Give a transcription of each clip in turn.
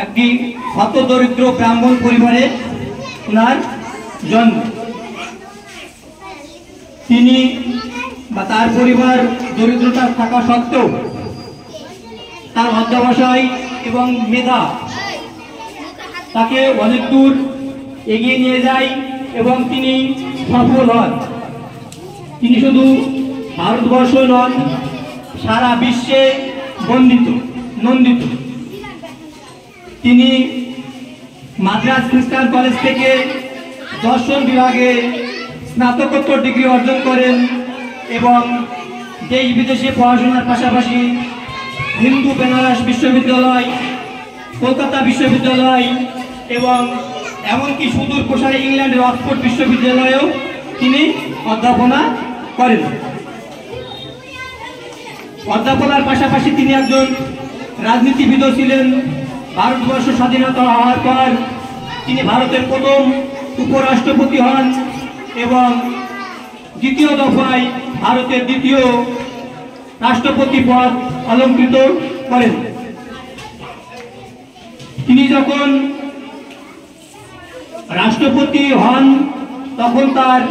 একটি হতদরিদ্র ব্রাহ্মণ পরিবারে ওনার জন্ম। তিনি বা তার পরিবার দরিদ্রতা থাকা সত্ত্বেও তার অধ্যবসায় এবং মেধা তাকে অনেক দূর এগিয়ে নিয়ে যায় এবং তিনি সফল হন। তিনি শুধু ভারতবর্ষ নন, সারা বিশ্বে নন্দিত। তিনি মাদ্রাজ খ্রিস্টান কলেজ থেকে দর্শন বিভাগে স্নাতকোত্তর ডিগ্রি অর্জন করেন এবং দেশ বিদেশে পড়াশোনার পাশাপাশি হিন্দু বেনারস বিশ্ববিদ্যালয়, কলকাতা বিশ্ববিদ্যালয় এবং এমনকি সুদূর প্রসারে ইংল্যান্ডের অক্সফোর্ড বিশ্ববিদ্যালয়েও তিনি অধ্যাপনা করেন। অধ্যাপনার পাশাপাশি তিনি একজন রাজনীতিবিদও ছিলেন। ভারতবর্ষ স্বাধীনতা হওয়ার পর তিনি ভারতের প্রথম উপরাষ্ট্রপতি হন এবং দ্বিতীয় দফায় ভারতের দ্বিতীয় রাষ্ট্রপতি পদ অলঙ্কৃত করেন। তিনি যখন রাষ্ট্রপতি হন তখন তার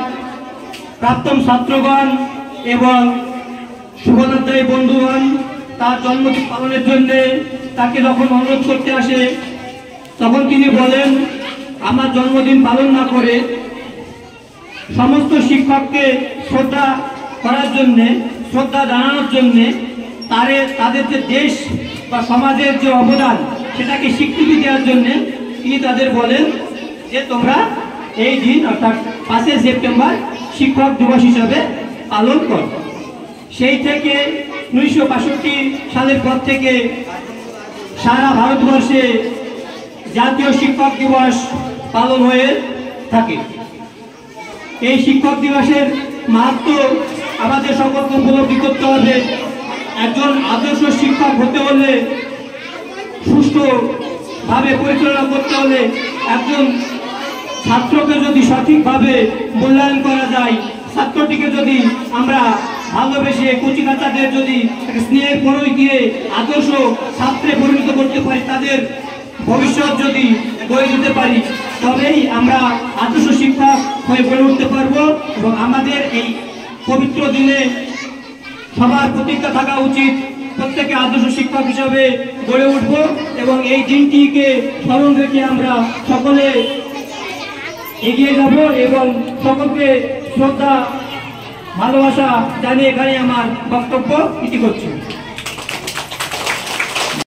প্রাক্তন ছাত্রগণ এবং শুভনাধ্যায়ী বন্ধুগণ তার জন্মদিন পালনের জন্য তাকে যখন অনুরোধ করতে আসে তখন তিনি বলেন, আমার জন্মদিন পালন না করে সমস্ত শিক্ষককে শ্রদ্ধা করার জন্যে, শ্রদ্ধা জানানোর জন্যে তাদের যে দেশ বা সমাজের যে অবদান সেটাকে স্বীকৃতি দেওয়ার জন্যে তিনি তাদের বলেন যে তোমরা এই দিন অর্থাৎ 5 সেপ্টেম্বর শিক্ষক দিবস হিসাবে পালন করো। সেই থেকে 1962 সালের পর থেকে সারা ভারতবর্ষে জাতীয় শিক্ষক দিবস পালন হয়ে থাকে। এই শিক্ষক দিবসের মাহাত্ম্য আমাদের সকলকে উপলব্ধি করতে হবে। একজন আদর্শ শিক্ষক হতে হলে, সুষ্ঠুভাবে পরিচালনা করতে হলে, একজন ছাত্রকে যদি সঠিকভাবে মূল্যায়ন করা যায়, ছাত্রটিকে যদি আমরা ভালোবেসে কচিকাচাদের যদি স্নেহের পরই দিয়ে আদর্শ ছাত্রে পরিণত করতে পারি, তাদের ভবিষ্যৎ যদি গড়ে দিতে পারি, তবেই আমরা আদর্শ শিক্ষক হয়ে গড়ে উঠতে পারবো। এবং আমাদের এই পবিত্র দিনে সবার প্রতিজ্ঞা থাকা উচিত প্রত্যেকে আদর্শ শিক্ষক হিসাবে গড়ে উঠব এবং এই দিনটিকে স্মরণ রেখে আমরা সকলে এগিয়ে যাব এবং সকলকে শ্রদ্ধা ভালোবাসা জানিয়ে এখানে আমার বক্তব্য ইতি করছি।